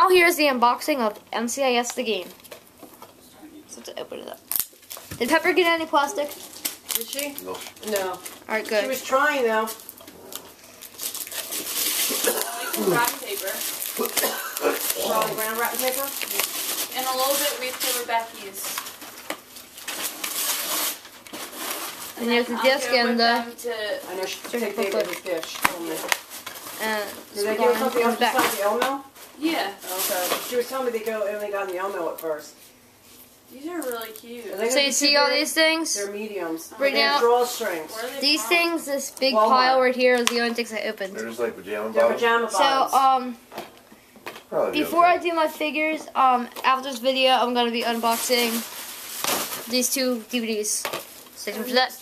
now here's the unboxing of NCIS the game. So let's open it up. Did Pepper get any plastic? Did she? No. No. Alright, good. She was trying though. Wrapping paper. Rolling around wrapping paper? And a little bit wait for Rebecca's. And here's the disc and the... I know she took David's gift. She told me. Did they give her something else besides the Elmo? Yeah. Okay. She was telling me they only got in the Elmo at first. These are really cute. So you see all these things? They're mediums. Right now, drawstrings. these things, this big Walmart. pile right here is the only things I opened. They're just like pajama They're bottoms. pajama bottoms. So, Probably before okay. I do my figures, after this video, I'm going to be unboxing these two DVDs. Stay tuned for that.